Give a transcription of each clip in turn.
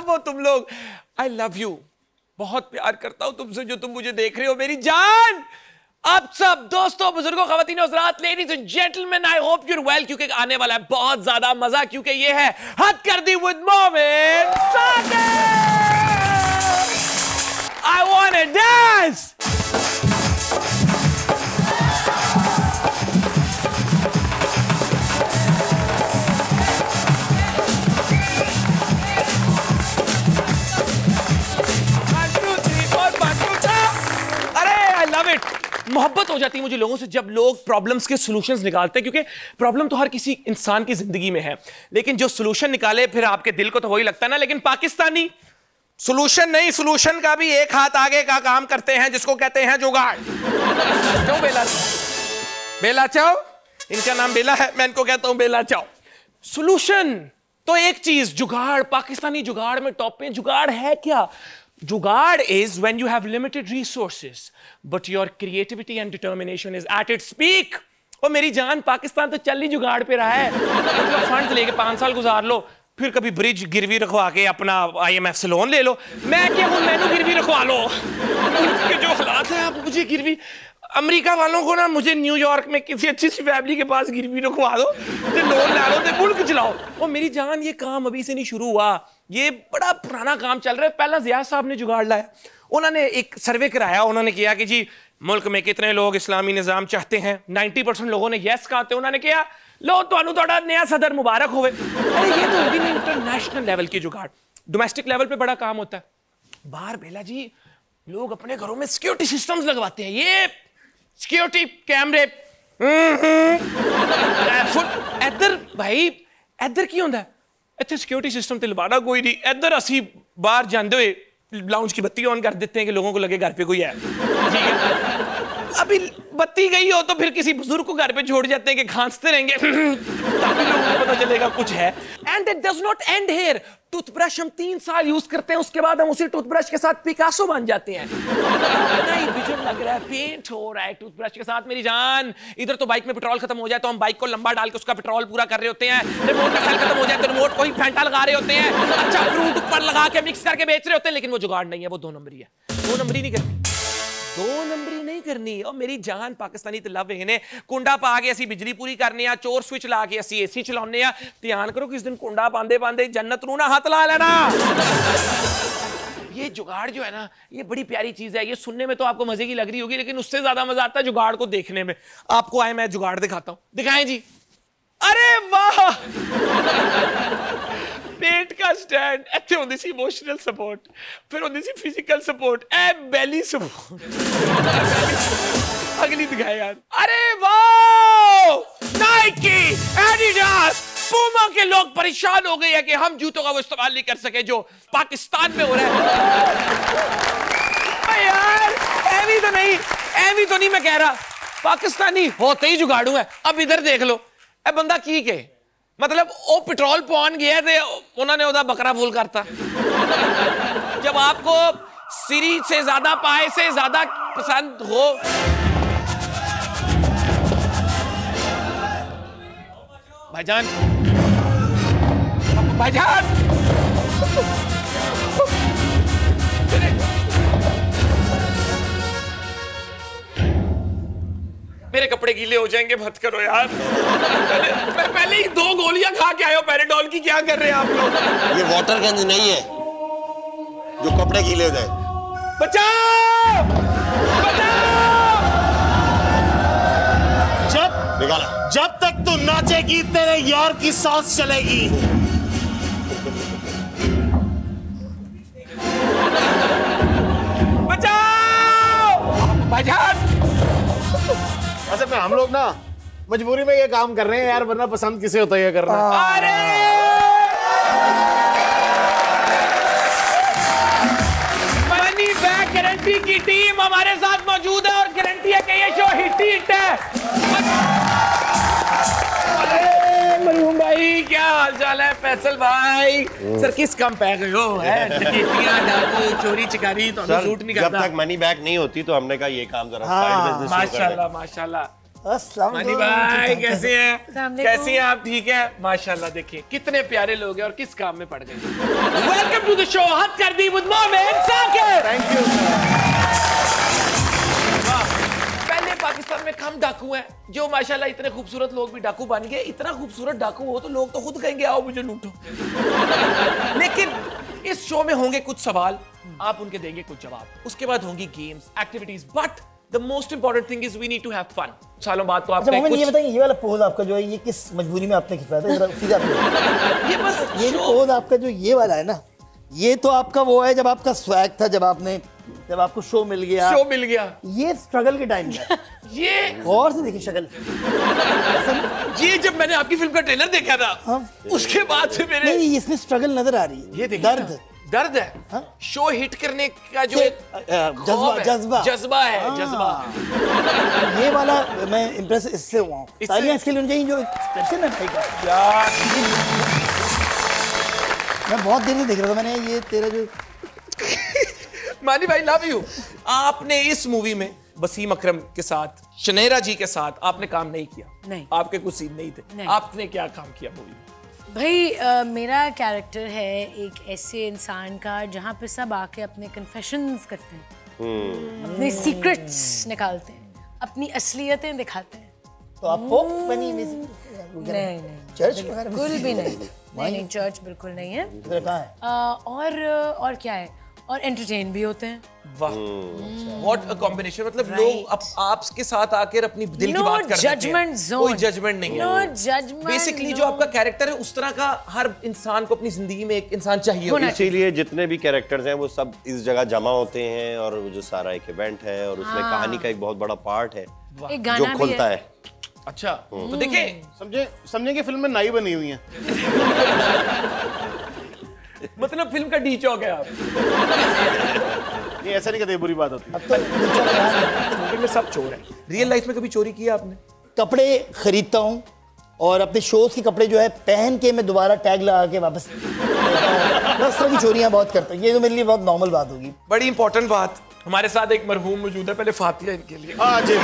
वो तुम लोग। आई लव यू, बहुत प्यार करता हूं तुमसे जो तुम मुझे देख रहे हो मेरी जान। आप सब दोस्तों, बुजुर्गों, खवातीन, हज़रात, ladies and gentleman, I hope you're well, क्योंकि आने वाला है बहुत ज्यादा मजा, क्योंकि ये है हद कर दी with Momin Sakib. I want to dance. मोहब्बत हो जाती है मुझे लोगों से जब लोग प्रॉब्लम्स के सॉल्यूशंस निकालते हैं, क्योंकि प्रॉब्लम तो हर किसी इंसान की जिंदगी में है, लेकिन जो सॉल्यूशन निकाले फिर आपके दिल को तो वही लगता है ना। लेकिन पाकिस्तानी सॉल्यूशन नहीं, सॉल्यूशन का भी एक हाथ आगे का काम करते हैं, जिसको कहते हैं जुगाड़। क्यों बेला बेला चाओ, इनका नाम बेला है, मैं इनको कहता हूं बेला चाओ। सॉल्यूशन तो एक चीज, जुगाड़। पाकिस्तानी जुगाड़ में टॉप पे। जुगाड़ है क्या? जुगाड़ is when you have limited resources but your creativity and determination is at its peak। और मेरी जान, पाकिस्तान तो चल ही जुगाड़ पे रहा है। तो फंड्स लेके 5 साल गुजार लो, फिर कभी ब्रिज गिरवी रखवा के अपना IMF से लोन ले लो। मैं क्या हूं, मैनू गिरवी रखवा लो। उनके जो हालात हैं, आप मुझे गिरवी, अमेरिका वालों को ना मुझे न्यूयॉर्क में किसी अच्छी सी फैमिली के पास गिरवी रखवा दो, तो लोन ला लो, तो मुल्क चलाओ। और मेरी जान, ये काम अभी से नहीं शुरू हुआ, ये बड़ा पुराना काम चल रहा है। पहला ज़िया साहब ने जुगाड़ लाया, उन्होंने एक सर्वे कराया, उन्होंने किया कि जी मुल्क में कितने लोग इस्लामी निज़ाम चाहते हैं। 90% लोगों ने यस कहा, तो उन्होंने किया लो तुहानू थोड़ा नया सदर मुबारक होवे। अरे ये तो होगी नहीं इंटरनेशनल लेवल की जुगाड़, डोमेस्टिक लेवल पे बड़ा काम होता है। बाहर बेला जी लोग अपने घरों में सिक्योरिटी सिस्टम्स लगवाते हैं, ये सिक्योरिटी कैमरे। इधर भाई इधर की होंदा है, इतने सिक्योरिटी सिस्टम तो लवाना कोई नहीं। इधर असी बाहर जाते हुए लाउंज की बत्ती ऑन कर देते हैं कि लोगों को लगे घर पे कोई है। ठीक है, अभी बत्ती गई हो तो फिर किसी बुजुर्ग को घर पे छोड़ जाते हैं कि खांसते रहेंगे ताकि लोगों को पता चलेगा कुछ है। And it does not and here. Toothbrush हम 3 साल यूज करते हैं, उसके बाद हम उसी टूथब्रश के साथ पिकासो बन जाते हैं। नहीं बिजन लग रहा है, पेंट हो रहा है टूथब्रश के साथ। मेरी जान, इधर तो बाइक में पेट्रोल खत्म हो जाए तो हम बाइक को लंबा डाल के उसका पेट्रोल पूरा कर रहे होते हैं। रिमोट का सेल खत्म हो जाए तो रिमोट को ही फैंटा लगा रहे होते हैं। अच्छा फ्रूट ऊपर लगा के मिक्स करके बेच रहे होते हैं, लेकिन वो जुगाड़ नहीं है, वो 2 नंबरी है। 2 नंबरी नहीं करनी, 2 नंबरी नहीं करनी। और मेरी जान, पाकिस्तानी तो लव है, कुंडा पा के असी बिजली पूरी करने आ, चोर स्विच ला के असी AC चलाने आ। ध्यान करो किस दिन कुंडा पांदे पांदे जन्नत नू ना हाथ ला लेना। ये जुगाड़ जो है ना, ये बड़ी प्यारी चीज है। ये सुनने में तो आपको मजे की लग रही होगी, लेकिन उससे ज्यादा मजा आता है जुगाड़ को देखने में। आपको आए मैं जुगाड़ दिखाता हूं, दिखाएं जी। अरे वाह, पेट का स्टैंड, इत्थे होंदी सी इमोशनल सपोर्ट, फिर होंदी सी फिजिकल सपोर्ट, ए बेली सपोर्ट। अगली दिखाए यार। अरे वाह, नाइकी, एडिडास, पूमा के लोग परेशान हो गए हैं कि हम जूतों का वो इस्तेमाल नहीं कर सके जो पाकिस्तान में हो रहा है। यार ऐवी तो नहीं मैं कह रहा, पाकिस्तानी होते ही जुगाड़ू है। अब इधर देख लो, ए बंदा की के मतलब वो पेट्रोल पहुंच गया थे, उन्होंने उधर बकरा फूल करता। जब आपको सीरी से ज्यादा पाए से ज्यादा पसंद हो, भाईजान भाईजान मेरे कपड़े गीले हो जाएंगे, मत करो यार। पहले ही 2 गोलियां खा के आए हो पैराडोल की, क्या कर रहे हैं आप लोग? ये वाटर गन नहीं है जो कपड़े गीले हो जाए। बचाओ बचाओ। जब तक तू नाचेगी तेरे यार की सांस चलेगी। बचाओ भाईजान। असल में हम लोग ना मजबूरी में ये काम कर रहे हैं यार, वरना पसंद किसे होता है ये करना। अरे मनी बैक गारंटी की टीम हमारे साथ मौजूद है और गारंटी है कि ये शो हिट हिट है। अरे मरियम भाई, क्या हाल चाल है? फैसल भाई, सर किस कम पे गए हो? डाकू चोरी चिकारी तो शूट नहीं करता। जब तक मनी बैक नहीं होती तो हमने कहा ये काम जरा साइड बिजनेस माशाल्लाह माशाल्लाह। अस्सलाम मानी भाई कैसे हैं? कैसी हैं आप? ठीक है माशाल्लाह। देखिए कितने प्यारे लोग हैं और किस काम में पड़ गए। वेलकम टू द शो हद कर दी with Momin Saqib. Thank you. पहले पाकिस्तान में कम डाकू हैं जो माशाल्लाह इतने खूबसूरत लोग भी डाकू बन गए। इतना खूबसूरत डाकू हो तो लोग तो खुद कहेंगे आओ मुझे लूटो। लेकिन इस शो में होंगे कुछ सवाल, आप उनके देंगे कुछ जवाब, उसके बाद होंगी games activities, but the most important thing is we need to have fun. सालों बाद तो अच्छा मोमिन, ये कुछ... बताइए ये वाला पोज आपका जो है ये किस मजबूरी में आपने खिंचवाया था? जरा सीधा ये बस ये पोज आपका जो ये वाला है ना, ये तो आपका वो है जब आपका स्वैग था, जब आपको शो मिल गया। शो मिल गया। ये स्ट्रगल के टाइम का ये और से देखिए शक्ल। ये जब मैंने आपकी फिल्म का ट्रेलर देखा था हाँ। उसके बाद से मेरे नहीं इसमें स्ट्रगल नजर आ रही है। ये देखिए दर्द दर्द है। हाँ? शो हिट करने का जो एक जज्बा है। ये वाला मैं इम्प्रेस इससे हुआ हूँ। तालियां इसके लिए होनी चाहिए जो एक्सप्रेशन है भाई का। मैं बहुत देर से देख रहा था, मैंने ये तेरा जो मानी भाई लव यू। आपने इस मूवी में वसीम अकरम के साथ, शनेरा जी के साथ आपने काम नहीं किया। नहीं। आपके कुछ सीन नहीं थे। नहीं। आपने क्या काम किया मूवी में? भाई मेरा कैरेक्टर है एक ऐसे इंसान का जहाँ पे सब आके अपने कन्फेशंस करते हैं, अपने सीक्रेट्स निकालते हैं, अपनी असलियतें दिखाते हैं। तो आप पोप बनी में नहीं चर्च बिल्कुल भी नहीं। नहीं चर्च बिल्कुल नहीं है। कहाँ है? और क्या है, और एंटरटेन भी होते हैं। वाह व्हाट अ कॉम्बिनेशन। मतलब लोग आपके साथ आकर अपनी दिल की बात करते हैं। जजमेंट जोन, कोई जजमेंट नहीं है। No judgement. बेसिकली जो आपका कैरेक्टर है उस तरह का हर इंसान को अपनी जिंदगी में एक इंसान चाहिए होता है। इसीलिए जितने भी कैरेक्टर्स हैं वो सब इस जगह जमा होते हैं और वो जो सारा एक इवेंट है और उसमें कहानी का एक बहुत बड़ा पार्ट है एक गाना जो खुलता है। अच्छा तो देखिए समझे कि फिल्म में नाई बनी हुई है। मतलब फिल्म का डी चौक है आप। नहीं ऐसा नहीं कहते, बुरी बात होती है। मूवी में सब चोर हैं। रियल लाइफ में कभी चोरी किया आपने? कपड़े खरीदता हूँ और अपने शोज के कपड़े जो है पहन के मैं दोबारा टैग लगा के वापस बस तरह की चोरियां बहुत करता हूँ। ये तो मेरे लिए बहुत नॉर्मल बात होगी। बड़ी इंपॉर्टेंट बात, हमारे साथ एक मरहूम मौजूद है। पहले फातिया इनके लिए। हाँ जी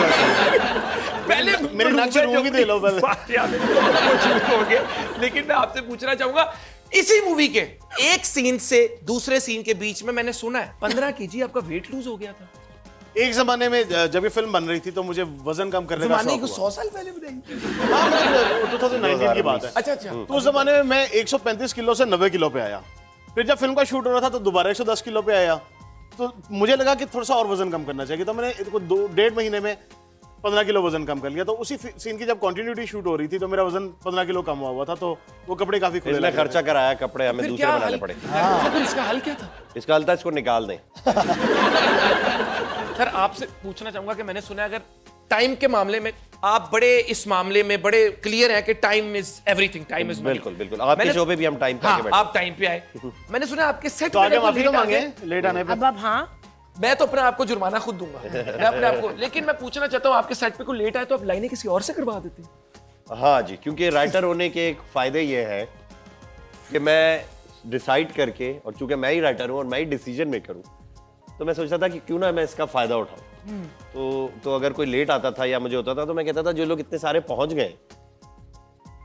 पहले मेरे नाक से रूह भी दे लो पहले। फातिया में मौजूद होंगे, लेकिन मैं आपसे पूछना चाहूंगा इसी मूवी के एक सीन से दूसरे सीन के बीच में मैंने सुना है 15 केजी आपका वेट लूज हो गया था। एक जमाने में जब ये फिल्म बन रही थी तो मुझे वजन कम करने का शौक हुआ। 100 साल पहले बताइए। हाँ मतलब 2019 की बात है। अच्छा अच्छा। तो उस जमाने में मैं 135 किलो से 90 किलो पे आया। फिर जब फिल्म का शूट हो रहा था तो दोबारा 110 किलो पे आया। तो मुझे लगा कि थोड़ा सा और वजन कम करना चाहिए, तो मैंने 1.5 महीने में 15 किलो वजन कम कर लिया। तो उसी सीन की जब कंटिन्यूटी शूट हो रही थी तो मेरा वजन 15 किलो कम हुआ था। तो वो कपड़े काफी खुले इसने लग रहे खर्चा कराया, कपड़े हमें दूसरे बनाने पड़े। फिर इसका हल क्या था? इसका हल था इसको निकाल दें। सर आपसे पूछना चाहूंगा कि मैंने सुना है अगर टाइम के मामले में आप बड़े इस मामले में बड़े क्लियर हैं कि time is everything, time is बिल्कुल बिल्कुल। आपके शो पे भी हम टाइम पे हाँ, आके बैठे। आप टाइम पे आए। मैंने सुना आपके सेट तो आगे माफी तो मांगे लेट आने पे। अब हाँ मैं तो अपने आप को जुर्माना खुद दूंगा। मैं अपने आप को, लेकिन मैं पूछना चाहता हूँ आपके सेट पे कोई लेट आए तो आप लाइनें किसी और से करवा देते हैं? हाँ जी, क्योंकि राइटर होने के एक फायदे ये है कि मैं डिसाइड करके, और चूंकि मैं ही राइटर हूँ और मैं ही डिसीजन मेकर हूँ, तो मैं सोचता था कि क्यों ना मैं इसका फायदा उठाऊं। तो अगर कोई लेट आता था या मुझे होता था तो मैं कहता था जो लोग इतने सारे पहुंच गए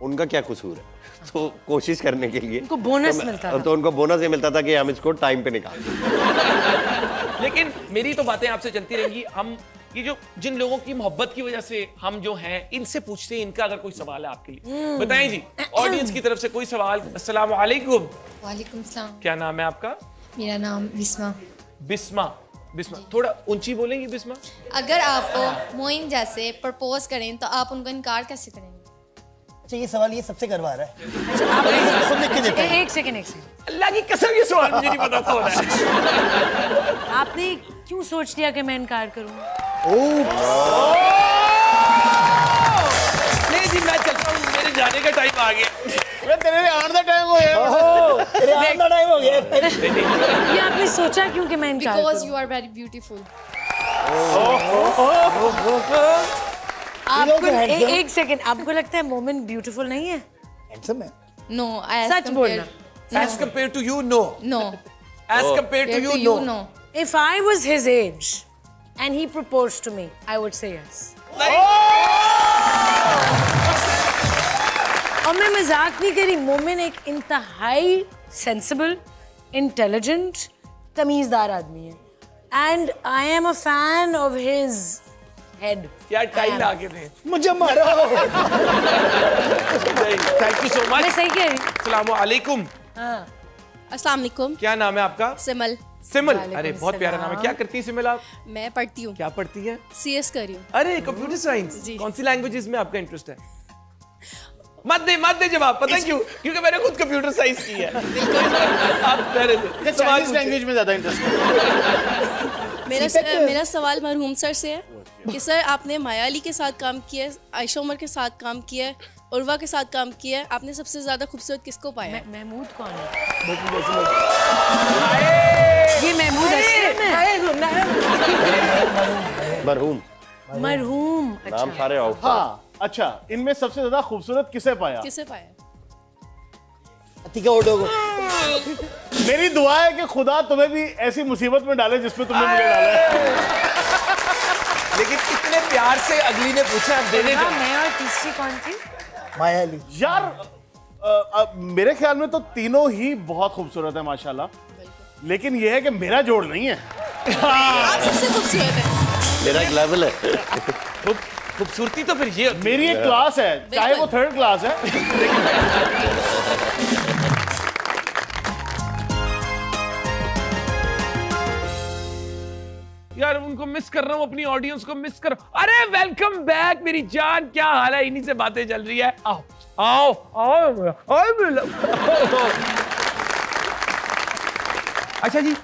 उनका क्या कसूर है। तो कोशिश करने के लिए उनको बोनस मिलता था। तो उनको बोनस ये मिलता था कि हम इसको टाइम पे निकाल। लेकिन मेरी तो बातें आपसे चलती रहेंगी। हम ये जो जिन लोगों की मोहब्बत की वजह से हम जो हैं इनसे पूछते हैं, इनका अगर कोई सवाल है आपके लिए बताएं जी। ऑडियंस की तरफ से कोई सवाल? अस्सलाम वालेकुम। वालेकुम सलाम। क्या नाम है आपका? मेरा नाम बिस्मा। बिस्मा। बिस्मा थोड़ा ऊंची बोलेंगी बिस्मा। अगर आपको मोइन जैसे प्रपोज करें तो आप उनको इनकार कैसे करेंगे? अच्छा ये सवाल ये सबसे करवा रहा है। खुद लिख के देता है। एक सेकंड अल्लाह की कसम ये सवाल मुझे नहीं पता था हो रहा है। आपने क्यों सोच लिया कि मैं इनकार करूं? नहीं जी मैं चलता हूँ, मेरे जाने का टाइम आ गया। तेरे आने का टाइम हो गया। तेरे आने का टाइम हो गया। ये आपने सोचा क्यों कि मैं इनकार बिकॉज करूं? You are very beautiful. आपको एक सेकंड, आपको लगता है मोमिन ब्यूटीफुल नहीं है? हैंडसम है। नो सच बोलना। As compared to you, no. No As compared to you, no. If I was his age and he proposed to me, I would say yes. और मैं मजाक नहीं करी, मोमिन एक इंतहाई सेंसिबल, इंटेलिजेंट, तमीजदार आदमी है। And I am a fan of his head. यार टाइम ला के दे। मुझे मारो। Thank you so much. मैं सही कह रही हूँ। अस्सलाम वालेकुम। हाँ। अस्सलाम वालेकुम। क्या नाम है आपका? सिमल। सिमल। वालेकुम अरे बहुत प्यारा नाम है। क्या करती है सिमल आप? मैं पढ़ती हूँ। क्या पढ़ती है? CS कर रही हूँ। अरे कंप्यूटर साइंस। जी। कौन सी लैंग्वेजेस में आपका इंटरेस्ट है? मत दे जवाब। पता है क्यों? क्योंकि मैंने खुद कंप्यूटर साइंस की है। आप मेरे ये चाइनीज लैंग्वेज में ज्यादा इंटरेस्ट है। मेरा सवाल मरहूम सर से है कि सर आपने माया अली के साथ काम किया है, आयशा उमर के साथ काम किया है, उर्वा के साथ काम किया है, आपने सबसे ज्यादा खूबसूरत किसको पाया है? महमूद कौन है? ये महमूद मरहूम मरहूम। नाम सारे ऑफ। हाँ अच्छा, इनमें सबसे ज्यादा खूबसूरत किसे पाया? किसे पाया? अतिका ओडो को। मेरी दुआ है कि खुदा तुम्हें भी ऐसी मुसीबत में डाले जिसमें तुमने मुझे डाला है। लेकिन इतने प्यार से अगली ने पूछा, आप देने दो। मैं और तीसरी कौन थी? माया अली। यार मेरे ख्याल में तो तीनों ही बहुत खूबसूरत है माशाल्लाह, लेकिन यह है कि मेरा जोड़ नहीं है। आप सबसे खूबसूरत है। मेरा एक लेवल है। खूबसूरती तो फिर ये होती है। मेरी एक क्लास है, चाहे वो 3rd क्लास है। यार उनको मिस कर रहा हूँ, अपनी ऑडियंस को मिस कर। अरे वेलकम बैक मेरी जान, क्या हाल है? इन्हीं से बातें चल रही है। आओ आओ आओ, आओ। अच्छा जी,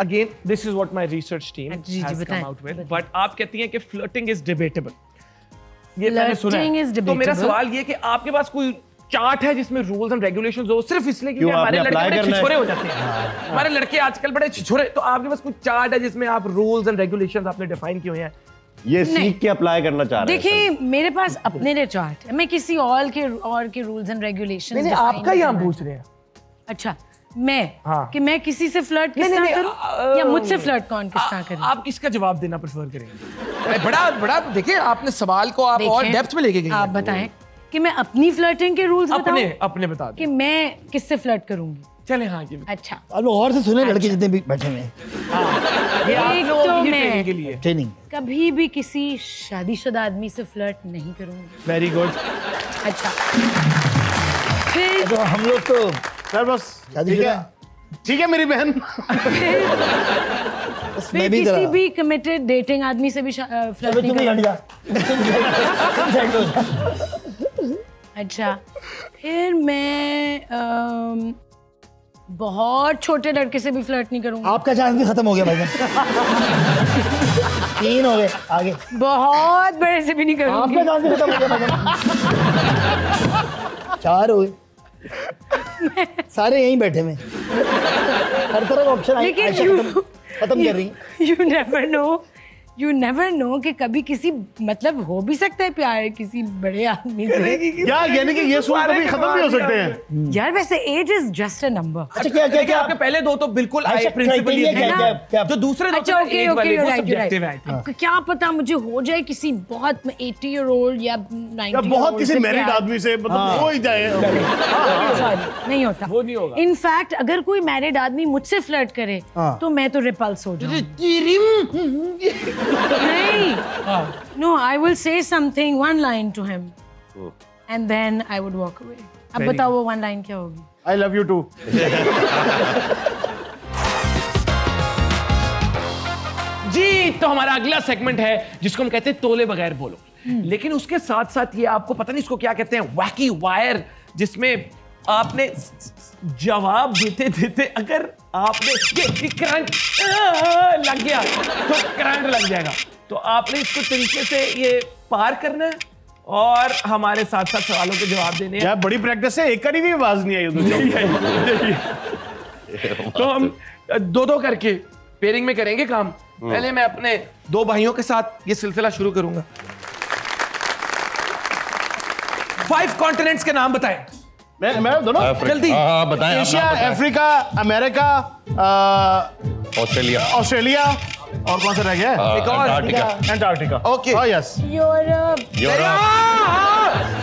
again this is what my research team has come out with, but आप कहती हैं कि फ्लर्टिंग इज डिबेटेबल। ये मैंने सुना है। तो मेरा सवाल ये कि आपके पास कोई चार्ट है जिसमें रूल्स एंड रेगुलेशंस हो, सिर्फ इसलिए क्योंकि हमारे लड़के बड़े छिछोरे हो जाते हैं। हमारे लड़के आजकल बड़े छिछोरे, तो आपके पास कोई चार्ट है जिसमें आप रूल्स एंड रेगुलेशंस आपने डिफाइन किए हैं? ये सीख के अप्लाई करना चाह रहे हैं। देखिए मेरे पास अपने लिए चार्ट है, मैं किसी और के रूल्स एंड रेगुलेशंस नहीं आपका ही हम पूछ रहे हैं। अच्छा मैं हाँ। कि मैं किसी से फ्लर्ट किस तरह करूं या मुझसे फ्लर्ट कौन किस तरह करे? आप इसका जवाब देना प्रेफर करेंगे? बड़ा देखिए आपने सवाल को आप और डेप्थ में लेके गए। आप बताएं कि मैं अपनी फ्लर्टिंग के रूल्स बताऊं? अपने बता दें कि मैं किससे फ्लर्ट करूंगी। चले हाँ जी। अच्छा अब और से सुने लड़के जितने भी बैठे हुए हैं। ये आप एक लोग तो ये मैं ट्रेनिंग के लिए ट्रेनिंग कभी भी किसी शादीशुदा आदमी से फ्लर्ट नहीं करूंगी। Very good. अच्छा फिर तो हम लोग तो सर बस शादीशुदा ठीक है मेरी बहन। बस मैं भी किसी भी कमिटेड डेटिंग आदमी से भी फ्लर्ट नहीं करूंगी। अच्छा फिर मैं बहुत छोटे लड़के से भी फ्लर्ट नहीं करूंगी। आपका चांस भी खत्म हो गया भाई। 3 हो गए आगे। बहुत बड़े से भी नहीं करूंगी। आपका चांस भी खत्म हो गया भाई। 4 हो गए। सारे यहीं बैठे में, हर तरह का ऑप्शन लेकिन खत्म कर रही। यू नेवर नो कि कभी किसी मतलब हो भी सकता है प्यार किसी बड़े आदमी से। क्या यानी कि ये सूल कभी खत्म भी हो सकते हैं? यार वैसे age is just a number. अच्छा क्या आपके पहले दो तो बिल्कुल आए अच्छा, प्रिंसिपल ये criteria थे क्या- ना, क्या- जो दूसरे दो अच्छा थे ना, ओके एज वाले, वो ओके सब्जेक्टिव है। अब क्या पता मुझे हो जाए किसी बहुत 80 ईयर ओल्ड या 90 या बहुत किसी मैरिड आदमी से, मतलब हो ही जाए। नहीं होता। वो नहीं होगा। इनफैक्ट अगर कोई मैरिड आदमी मुझसे फ्लर्ट करे तो मैं तो रिपल्स हो जाऊं। नहीं no I will say something one line to him and then I would walk away. अब बताओ वो one line क्या होगी? I love you too. जी तो हमारा अगला सेगमेंट है जिसको हम कहते हैं तोले बगैर बोलो, लेकिन उसके साथ साथ ये आपको पता नहीं इसको क्या कहते हैं, वैकी वायर, जिसमें आपने जवाब देते देते अगर आपने ये करंट लग गया तो करंट लग जाएगा, तो आपने इसको तरीके से ये पार करना है और हमारे साथ साथ सवालों के जवाब देने हैं। यार बड़ी प्रैक्टिस है, एक कड़ी भी आवाज नहीं आई उधर। तो हम दो करके पेयरिंग में करेंगे काम। पहले मैं अपने 2 भाइयों के साथ ये सिलसिला शुरू करूंगा। 5 कॉन्टिनेंट्स के नाम बताएं। मैं दोनों जल्दी। बताएं। Asia, Africa, America, Australia, Australia और कौन सा रह गया? एक और Antarctica. Okay. Yes.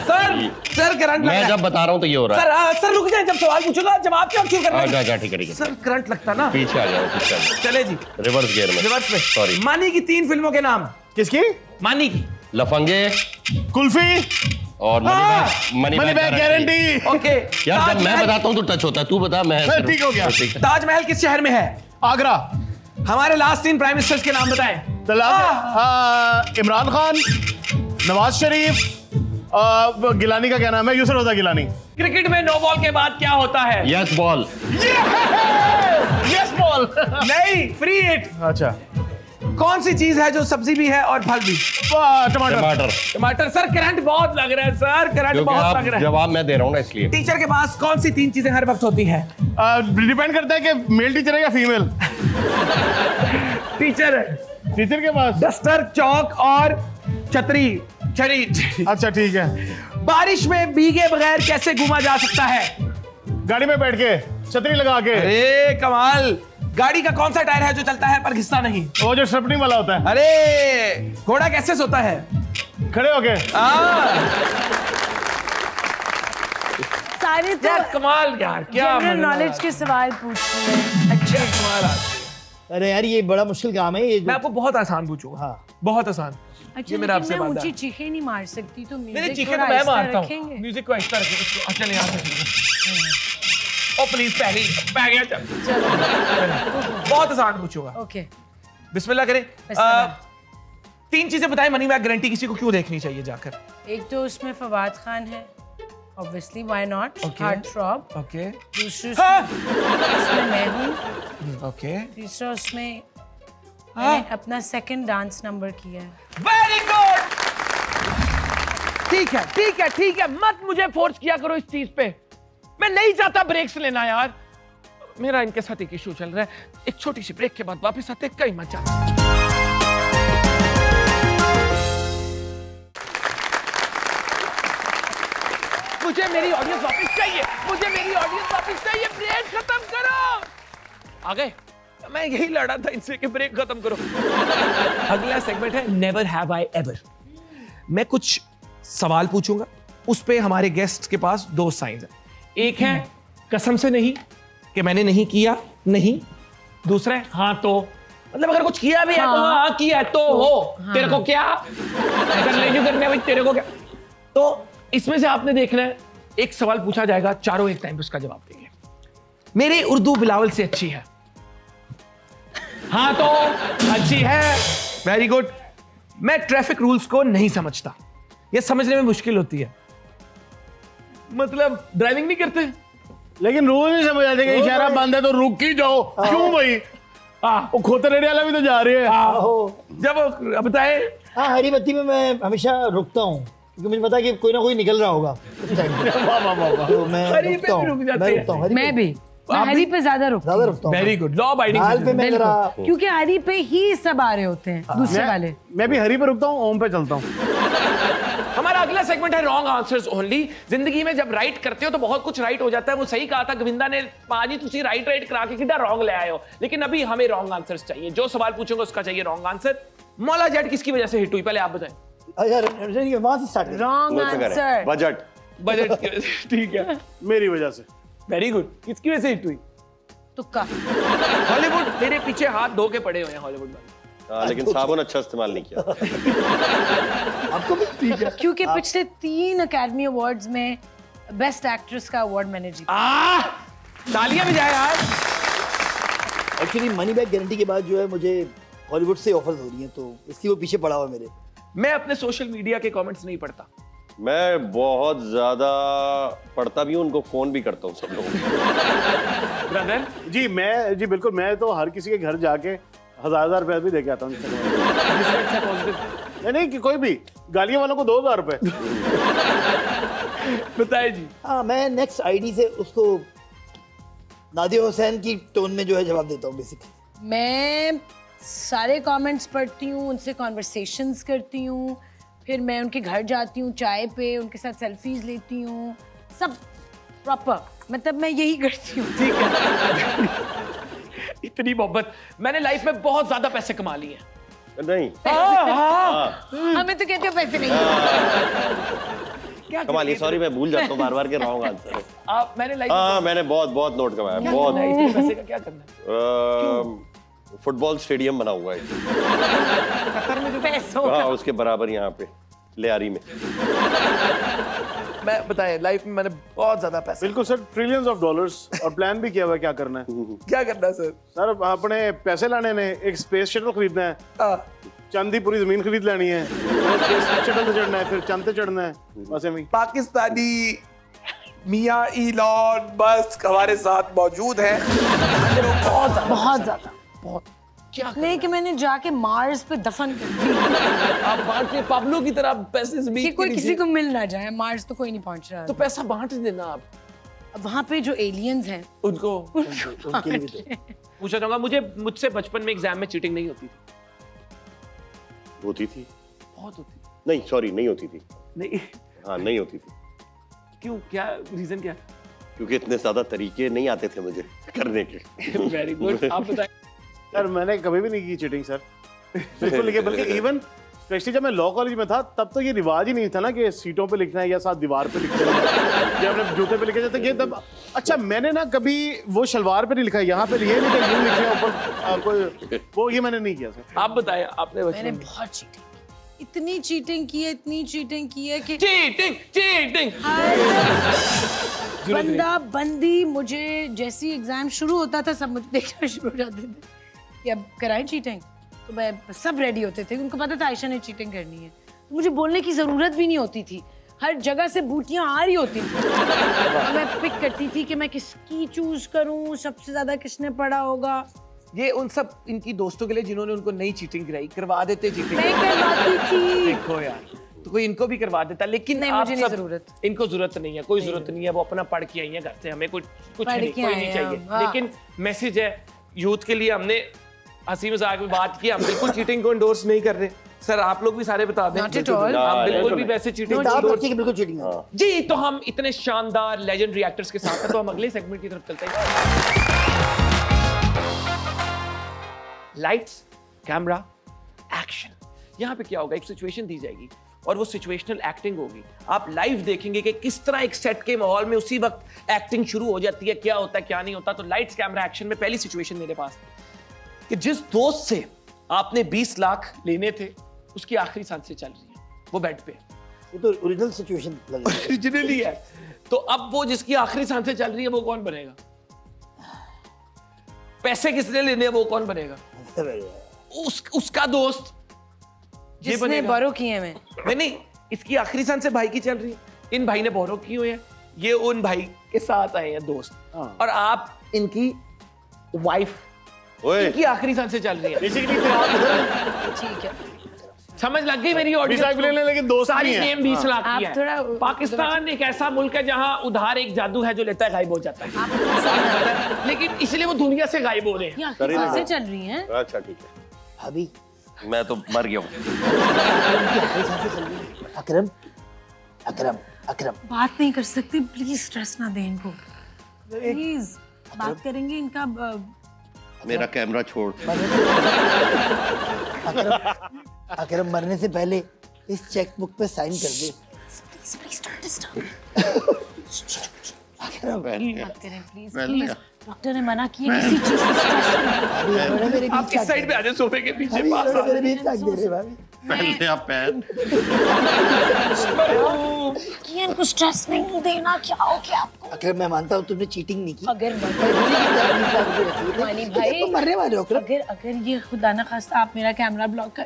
Sir current लग रहा मैं है। जब बता रहा हूँ तो ये हो रहा है। सर रुक जाए, जब सवाल पूछूंगा जवाब क्या शुरू करना है? ठीक है सर करंट लगता ना। पीछे आ जाओ, पीछे आ जाओ। चले जी रिवर्स गियर में। रिवर्स में। सॉरी। मानी की 3 फिल्मों के नाम। किसकी? मानी की। लफंगे कुल्फी और मनी बैक गारंटी। ओके यार जब मैं बताता हूँ तो टच होता है, तू बता। मैं ठीक हो गया। ताजमहल किस शहर में है? आगरा। हमारे लास्ट 3 प्राइम मिनिस्टर्स के नाम बताएं। इमरान खान, नवाज शरीफ, गिलानी का क्या नाम है? यूसुफ रजा गिलानी। क्रिकेट में नो बॉल के बाद क्या होता है? Yes ball. Yes ball. नहीं, फ्री हिट। अच्छा। कौन सी चीज है जो सब्जी भी है और फल भी? टमाटर। टमाटर। सर करंट बहुत लग रहा है सर, करंट बहुत लग रहा है। जवाब मैं दे रहा हूँ ना इसलिए। टीचर के पास कौन सी 3 चीजें हर वक्त होती है? डिपेंड करता है कि मेल टीचर है या फीमेल। टीचर के पास डस्टर, चौक और छतरी। अच्छा ठीक है। बारिश में भीगे बगैर कैसे घूमा जा सकता है? गाड़ी में बैठ के, छतरी लगा के। अरे कमाल। गाड़ी का कौन सा टायर है जो चलता है पर घिसता नहीं? वो जो स्टर्पनिंग वाला होता है। अरे घोड़ा कैसे सोता है? खड़े होके। सारे तो क्या कमाल यार, क्या जनरल नॉलेज के सवाल पूछते हैं। अच्छे कमाल। अरे यार ये बड़ा मुश्किल काम है ये। मैं आपको बहुत आसान पूछूंगा। हाँ। बहुत आसान। अच्छा ये मेरा लेकिन आपसे मैं वादा ऊंची है। चीखें नहीं मार सकती तो मेरे म्यूजिक चीखे थोड़ा तो मैं आहिस्ता मारता हूँ। रखेंगे। म्यूजिक को आहिस्ता रखें। चल यहाँ से। ओ प्लीज पै गया चल। बहुत आसान पूछूंगा। ओके बिस्मिल्लाह करें। बिस्मिल्लाह। 3 चीजें बताएं मनी बैक गारंटी किसी को क्यों देखनी चाहिए जाकर? एक तो उसमें फवाद खान है, obviously why not, Okay. Heart throb. Okay. दूसरी हाँ। उसमें मैं हूँ। ओके। तीसरा उसमें हाँ। मैंने अपना सेकंड डांस नंबर किया है। Very good. ठीक है मत मुझे फोर्स किया करो इस चीज पे। मैं नहीं चाहता ब्रेक्स लेना यार। मेरा इनके साथ एक इशू चल रहा है। एक छोटी सी ब्रेक के बाद वापस आते, कहीं मत जाना। मुझे मेरी ऑडियंस वापस चाहिए। ब्रेक खत्म करो। आ गए? मैं यही लड़ा था इनसे कि ब्रेक खत्म करो। अगला सेगमेंट है नेवर हैव आई एवर। मैं कुछ सवाल पूछूंगा, उस पे हमारे गेस्ट के पास 2 साइंस हैं। एक है कसम से नहीं, कि मैंने नहीं किया नहीं। दूसरा है हाँ तो, मतलब अगर कुछ किया भी है तो हाँ किया तो हो। तेरे को क्या अगर नहीं करने भाई तेरे को क्या। तो इसमें से आपने देखना है, एक सवाल पूछा जाएगा, चारों एक टाइम पे उसका जवाब देंगे। मेरी उर्दू बिलावल से अच्छी है। हाँ तो अच्छी है। Very good. मैं ट्रैफिक रूल्स को नहीं समझता, ये समझने में मुश्किल होती है। मतलब ड्राइविंग नहीं करते लेकिन रूल नहीं समझ आते कि इशारा बंद है तो रुक ही जाओ। क्यों भाई? वो खोते रेडी वाला भी तो जा रही है। जब बताए। हाँ हरी बत्ती में मैं हमेशा रुकता हूँ क्योंकि मुझे पता है कि कोई ना कोई निकल रहा होगा उस टाइम पे। तो मैं हरी पे रुकता हूँ। भी रुक जाते मैं हैं। रुकता हूँ हरी मैं पे। भी हरी पे ज्यादा रुकती ज्यादा हूँ। रुकता हूँ। Very good. लॉ अबाइडिंग लाल पे मैं जरा क्योंकि हरी पे ही सब आ रहे होते हैं दूसरे वाले। मैं भी हरी पे रुकता हूँ, ओम पे चलता हूँ। हमारा अगला सेगमेंट है रॉन्ग आंसर्स ओनली। जिंदगी में जब राइट करते हो तो बहुत कुछ राइट हो जाता है। वो सही कहा था गोविंदा ने, पाजी तुसी राइट करा के कितना रॉन्ग ले आए हो। लेकिन अभी हमें रॉन्ग आंसर्स चाहिए। जो सवाल पूछेंगे उसका चाहिए रॉन्ग आंसर। मौला जेट किसकी वजह से हिट हुई, पहले आप बताएं। अच्छा वहां से स्टार्ट करें। Wrong answer. बजट। बजट की वजह से। ठीक है, मेरी वजह से। Very good. किसकी वजह से हिट हुई? तुक्का। हॉलीवुड मेरे पीछे हाथ धो के पड़े हुए हैं हॉलीवुड वाले। लेकिन साबुन अच्छा इस्तेमाल नहीं किया। आपको भी ठीक है। क्योंकि पिछले 3 अकेडमी अवार्ड्स में बेस्ट एक्ट्रेस का अवार्ड मैंने जीता। तालियां भी जाए यार। एक्चुअली मनी बैक गारंटी के बाद जो है मुझे हॉलीवुड से ऑफर्स हो रही हैं तो इसकी वो पीछे पड़ा हुआ मेरे। मैं अपने सोशल मीडिया के कमेंट्स नहीं पढ़ता। मैं बहुत ज्यादा पढ़ता भी हूँ, उनको फोन भी करता हूँ सब लोगों को। ब्रदर जी बिल्कुल। मैं तो हर किसी के घर जाके 1000 रुपए भी देके आता हूँ। नहीं कि कोई भी गालियां वालों को 2000 रुपए। बताए जी। हाँ मैं नेक्स्ट आईडी से उसको नादिया हुसैन की टोन में जो है जवाब देता हूँ बेसिकली। मैं सारे कमेंट्स पढ़ती हूँ, उनसे कॉन्वर्सेशंस करती हूँ, फिर मैं उनके घर जाती हूँ चाय पे, उनके साथ सेल्फीज लेती हूँ, सब प्रॉपर। मतलब मैं यही करती हूँ। ठीक है। इतनी मोहब्बत। मैंने लाइफ में बहुत ज्यादा पैसे कमा लिए हैं। नहीं हमें तो कहते हो पैसे नहीं। क्या कमा लिए, सॉरी मैं भूल जाता हूँ बार बार के रॉन्ग आंसर। आप मैंने लाइफ हाँ मैंने बहुत बहुत नोट कमाया, बहुत। इतने पैसे का क्या करना है? फुटबॉल स्टेडियम बना हुआ है कतर में जो पैसों हाँ उसके बराबर यहाँ पे लियारी में। मैं बताएं लाइफ में मैंने बहुत ज्यादा पैसे। बिल्कुल सर, ट्रिलियंस ऑफ डॉलर्स, और प्लान भी किया हुआ है क्या करना है। क्या करना है सर? सर अपने पैसे लाने ने, एक स्पेस शटल खरीदना है, चंद ही पूरी जमीन खरीद लेनी है, स्पेस शटल पे चढ़ना है, फिर चंद पे चढ़ना है, बस में। पाकिस्तानी मियां इलॉन मस्क हमारे साथ मौजूद हैं। बहुत ज्यादा बहुत क्या लेकिन मैंने जाके मार्स पे दफन कर दी। आप बांट के पाब्लो की तरह पैसे जमीन कि कोई किसी को मिल ना जाए, मार्स तो कोई नहीं पहुंच रहा। तो पैसा बांट देना आप। अब वहाँ पे जो एलियंस हैं उनको उनके लिए भी दो। पूछना चाहूंगा, मुझसे बचपन में एग्जाम में चीटिंग नहीं होती थी? होती थी, बहुत होती। नहीं सॉरी नहीं होती थी। नहीं हाँ नहीं होती थी। क्यों, क्या रीजन क्या? क्योंकि इतने ज्यादा तरीके नहीं आते थे मुझे करने के। वेरी गुड, आप बताएं। सर मैंने कभी भी नहीं की चीटिंग सर, बिल्कुल नहीं किया। बल्कि इवन स्पेशली जब मैं लॉ कॉलेज में था तब तो ये रिवाज ही नहीं था ना कि सीटों पे लिखना है या साथ दीवार पे लिखना है या अपने जूते पे लिखे जाते ये तब। अच्छा मैंने ना कभी वो शलवार पे नहीं लिखा, यहाँ पे ये नहीं यूं लिखे ऊपर कोई, वो ये मैंने नहीं किया सर। आप बताएं, आपने मैंने बहुत चीटिंग, इतनी चीटिंग की है, इतनी चीटिंग की है कि चीटिंग बंदा बंदी मुझे जैसी एग्जाम शुरू होता था सब मुझे देखना शुरू हो जाते थे कि अब कराएं चीटिंग। तो मैं सब रेडी होते थे, उनको पता था आयशा ने चीटिंग करनी है, तो मुझे बोलने की जरूरत भी नहीं होती थी, हर जगह से बूटियां आ रही होती थी। और मैं पिक करती थी कि मैं किसकी चूज करूं, सबसे ज्यादा किसने पढ़ा होगा। ये उन सब इनकी दोस्तों के लिए जिन्होंने उनको नई चीटिंग कराई, करवा देते चीटिंग। मैं करवाती थी। देखो यार, तो कोई इनको भी करवा देता, लेकिन नहीं, आप मुझे नहीं सब जरूरत। इनको जरूरत नहीं है, कोई जरूरत नहीं है। वो अपना पढ़ के आई है घर से, हमें कुछ पढ़ नहीं, के कोई आए नहीं हैं चाहिए। हम, हाँ। लेकिन मैसेज है यूथ के लिए, हमने हंसी मजाक में बात की, हम बिल्कुल चीटिंग को एंडोर्स नहीं कर रहे। सर आप लोग भी सारे बता दें, Not at all। आप बिल्कुल भी वैसे चीटिंग बिल्कुल चीटिंग है। जी। तो हम इतने शानदार लेजेंडरी एक्टर्स के साथ हैं, तो हम अगले सेगमेंट की तरफ चलते हैं। Lights camera action. यहाँ पे क्या होगा, एक सिचुएशन दी जाएगी और वो सिचुएशनल एक्टिंग होगी। आप लाइव देखेंगे कि किस तरह एक सेट के माहौल में उसी वक्त एक्टिंग शुरू हो जाती है, क्या होता है क्या नहीं होता। तो लाइट्स कैमरा एक्शन में पहली सिचुएशन मेरे पास कि जिस दोस्त से आपने 20 लाख लेने थे उसकी आखिरी सांसें चल रही है, वो बेड पे। ये तो ओरिजिनल सिचुएशन लग रही है। ओरिजिनली है। तो अब वो जिसकी आखिरी सांसें चल रही है वो कौन बनेगा? पैसे किसने लेने हैं वो कौन बनेगा? उसका दोस्त जिसने बोरो किए हैं। नहीं, इसकी आखिरी सांसें भाई की चल रही है, इन भाई ने बोरो की हुई है, ये उन भाई के साथ आए हैं दोस्त, और आप इनकी वाइफ, इनकी आखिरी सांसें चल रही है। बेसिकली फिर आप इधर ठीक है, समझ लग गई मेरी 20 लाख लेने, लेकिन दोस्त सारी नहीं है। गेम 20 लाख आप की है। थोड़ा पाकिस्तान एक ऐसा मुल्क है जहां उधार एक जादू है जो लेता है गायब हो जाता है, लेकिन इसलिए वो दुनिया से गायब हो रहे हैं। ये आखिरी सांसें चल रही हैं। अच्छा ठीक है, भाभी मैं तो मर गया हूँ। अकरम अकरम अकरम बात नहीं कर सकते, प्लीज स्ट्रेस ना दें इनको, प्लीज। बात करेंगे इनका मेरा कैमरा छोड़। अकरम मरने से पहले इस चेक बुक पे साइन कर दे। Please don't disturb. अकरम बात करें प्लीज प्लीज। डॉक्टर ने मना किया किसी चीज से स्ट्रेस नहीं। आप इस साइड पे आ जाए, सोफे के पीछे पास आ मेरे बीच रख दे रहे भाभी। पहले आप पैन कि इनको स्ट्रेस नहीं देना, क्या हो गया आपको? अकरम मैं मानता हूँ तुमने चीटिंग नहीं की, अगर मानी भाई, तुम मरने वाले हो अकरम। अगर ये खुदा ना खास्ता आप मेरा कैमरा ब्लॉक कर,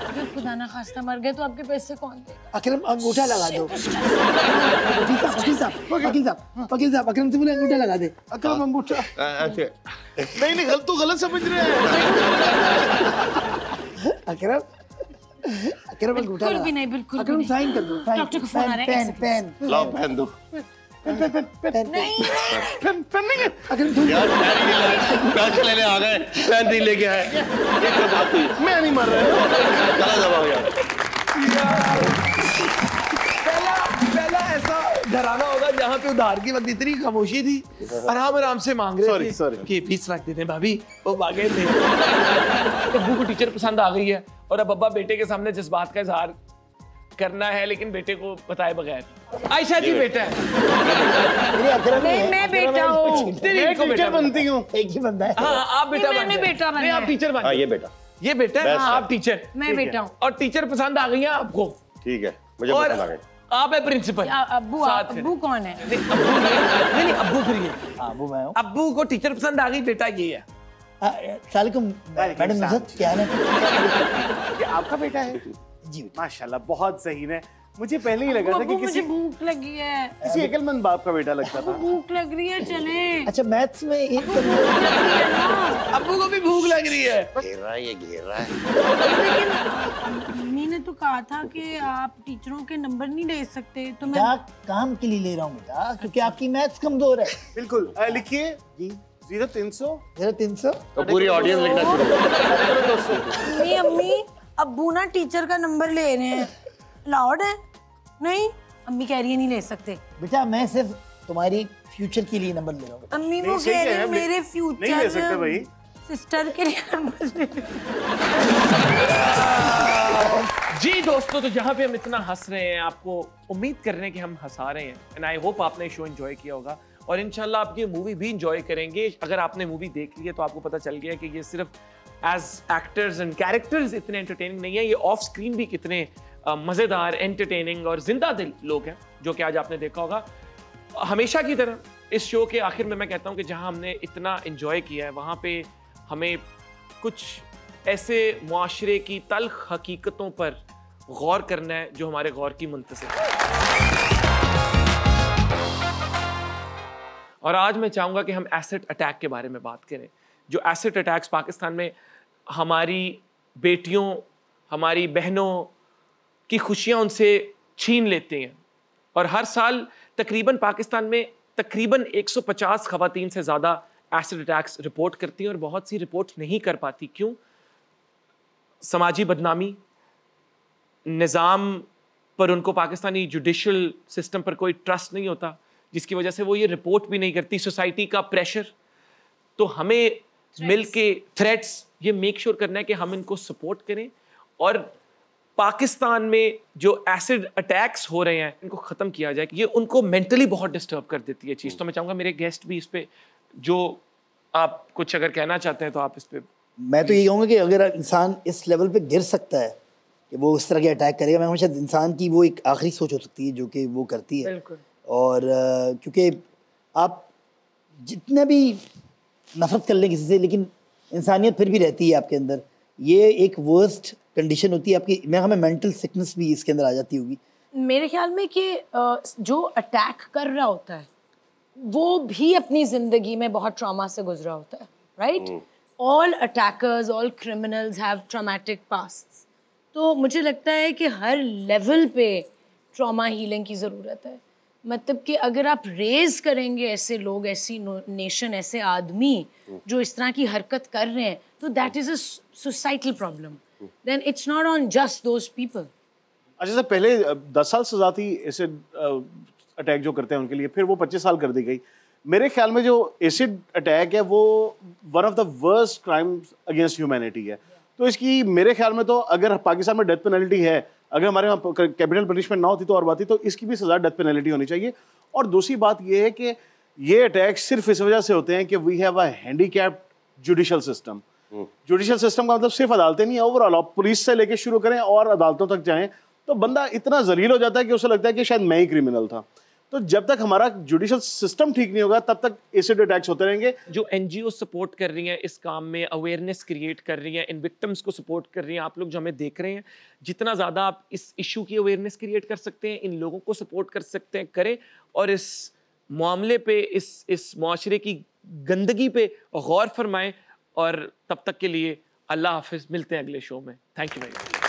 अगर खुदा ना खास्ता मर गए तो आपके पैसे कौन देगा? अकरम अंगूठा लगा दो। वकील साहब अकरम से बोले अंगूठा लगा दे। अकरम अंगूठा नहीं, गलत तो गलत समझ रहे हैं। अकरम अंगूठा बिल्कुल भी नहीं, बिल्कुल भी अकरम नहीं। साइन कर दो। डॉक्टर को फोन आ रहा है, पेन ऐसे पेन लाओ पहन दो। पेन नहीं है। अकरम तुम यार पैसे लेने आ गए, पेन नहीं लेके आए, ये क्या बात हुई? मैं नहीं मर रहा। गलत दबाओ यार। पहला ऐसा घराना होगा जहाँ पे उधार की वक्त इतनी खामोशी थी, आराम आराम से मांग रहे थे Sorry. कि 20 लाख दे दें भाभी, वो मांगे थे। अब्बू को टीचर पसंद आ गई है और अब अब्बा बेटे के सामने जिस बात का इजहार करना है लेकिन बेटे को बताए बगैर। आयशा जी बेटा है। मैं बेटा हूँ। मैं टीचर बनती हूँ। एक ही बंदा है। हाँ आप बेटा मैंने बन जाए। बेटा बनना नहीं आप है। टीचर बन हाँ जाए। ये बेटा ये बेटा है, आप टीचर। मैं बेटा हूँ। और टीचर पसंद आ गई है आपको ठीक है, मुझे और पसंद आ गई। आप है प्रिंसिपल। अब्बू अब्बू कौन है? नहीं अब्बू फिर ये हाँ वो मैं हूँ। अब्बू को टीचर पसंद आ गई, बेटा ये है। सलामुकुम मैडम नुसरत, क्या है? ये आपका बेटा है? जी माशाल्लाह बहुत सही है। मुझे पहले ही लगा था कि अब्बू किसी मुझे भूख लगी है। किसी अकलमंद बाप का बेटा लगता था। भूख लग रही है, चले। अच्छा मैथ्स में एक अब्बू को भी भूख लग रही है। घेर रहा है, ये घेर रहा है। मम्मी ने तो कहा था कि आप टीचरों के नंबर नहीं ले सकते, तो मैं क्या काम के लिए ले रहा हूँ बेटा, क्योंकि आपकी मैथ्स कमजोर है। बिल्कुल लिखिए जी 0300 300। तो पूरी ऑडियंस लिखना शुरू करो। अम्मी अम्मी अब्बू ना टीचर का नंबर ले रहे हैं, लाउड है? नहीं, अम्मी कह रही है नहीं ले सकते। बेटा मैं सिर्फ तुम्हारी फ्यूचर के लिए नंबर ले रहा हूँ। अम्मी नहीं, वो सही कह है, रही है हम मेरे नहीं ले सकते भाई। फ्यूचर सिस्टर के लिए नंबर ले। जी दोस्तों, तो जहाँ पे हम इतना हंस रहे हैं, आपको उम्मीद कर रहे हैं कि हम हंसा रहे हैं, एंड आई होप आपने शो एंजॉय किया होगा और इंशाल्लाह आप ये मूवी भी एंजॉय करेंगे। अगर आपने मूवी देख ली है तो आपको पता चल गया कि ये सिर्फ एज एक्टर्स एंड कैरेक्टर्स इतने एंटरटेनिंग नहीं है, ये ऑफ स्क्रीन भी कितने मजेदार, एंटरटेनिंग और जिंदा दिल लोग हैं, जो कि आज आपने देखा होगा। हमेशा की तरह इस शो के आखिर में मैं कहता हूँ कि जहाँ हमने इतना एंजॉय किया है, वहाँ पे हमें कुछ ऐसे मुआशरे की तल्ख हकीकतों पर गौर करना है जो हमारे गौर की मुंतसिर है। और आज मैं चाहूँगा कि हम एसिड अटैक के बारे में बात करें। जो एसिड अटैक्स पाकिस्तान में हमारी बेटियों, हमारी बहनों की खुशियाँ उनसे छीन लेते हैं, और हर साल तकरीबन पाकिस्तान में तकरीबन 150 खवातीन से ज़्यादा एसिड अटैक्स रिपोर्ट करती हैं और बहुत सी रिपोर्ट नहीं कर पाती। क्यों? समाजी बदनामी, निज़ाम पर उनको, पाकिस्तानी जुडिशल सिस्टम पर कोई ट्रस्ट नहीं होता, जिसकी वजह से वो ये रिपोर्ट भी नहीं करती। सोसाइटी का प्रेशर। तो हमें मिल के थ्रेट्स ये मेक श्योर करना है कि हम इनको सपोर्ट करें और पाकिस्तान में जो एसिड अटैक्स हो रहे हैं इनको ख़त्म किया जाए। ये उनको मेंटली बहुत डिस्टर्ब कर देती है चीज़। तो मैं चाहूँगा मेरे गेस्ट भी इस पे, जो आप कुछ अगर कहना चाहते हैं तो आप इस पे। मैं तो ये कहूँगा कि अगर इंसान इस लेवल पे गिर सकता है कि वो उस तरह के अटैक करेगा, मैं हमेशा इंसान की वो एक आखिरी सोच हो सकती है जो कि वो करती है। और क्योंकि आप जितना भी नफरत कर लें किसी से, लेकिन इंसानियत फिर भी रहती है आपके अंदर। ये एक वर्स्ट कंडीशन होती है आपकी। मैं हमें मेंटल सिकनेस भी इसके अंदर आ जाती होगी मेरे ख्याल में कि जो अटैक कर रहा होता है वो भी अपनी जिंदगी में बहुत ट्रॉमा से गुजरा होता है, right? All attackers, all criminals have traumatic past. तो मुझे लगता है कि हर लेवल पे ट्रॉमा हीलिंग की ज़रूरत है। मतलब कि अगर आप रेज करेंगे ऐसे लोग, ऐसी नेशन, ऐसे आदमी जो इस तरह की हरकत कर रहे हैं, तो that is a societal problem. Then it's not on just those people. अच्छा सर, पहले 10 साल सजा थी एसिड अटैक जो करते हैं उनके लिए, फिर वो 25 साल कर दी गई। मेरे ख्याल में जो एसिड अटैक है वो one of the worst crimes against humanity है। तो इसकी मेरे ख्याल में तो अगर पाकिस्तान में डेथ पेनल्टी है, अगर हमारे वहाँ कैपिटल पनिशमेंट ना होती तो और बात थी, तो इसकी भी सज़ा डेथ पेनल्टी होनी चाहिए। और दूसरी बात ये है कि ये अटैक सिर्फ इस वजह से होते हैं कि we have a handicapped judicial system. Judicial system का मतलब सिर्फ अदालतें नहीं है, ओवरऑल आप पुलिस से लेके शुरू करें और अदालतों तक जाएं तो बंदा इतना जलील हो जाता है कि उसे लगता है कि शायद मैं ही क्रिमिनल था। तो जब तक हमारा जुडिशल सिस्टम ठीक नहीं होगा तब तक एसिड अटैक्स होते रहेंगे। जो एनजीओ सपोर्ट कर रही हैं इस काम में, अवेयरनेस क्रिएट कर रही हैं, इन विक्टिम्स को सपोर्ट कर रही हैं, आप लोग जो हमें देख रहे हैं, जितना ज़्यादा आप इस इशू की अवेयरनेस क्रिएट कर सकते हैं, इन लोगों को सपोर्ट कर सकते हैं, करें। और इस मामले पे, इस मुआशरे की गंदगी पे गौर फरमाएं। और तब तक के लिए अल्लाह हाफिज़, मिलते हैं अगले शो में। Thank you very much.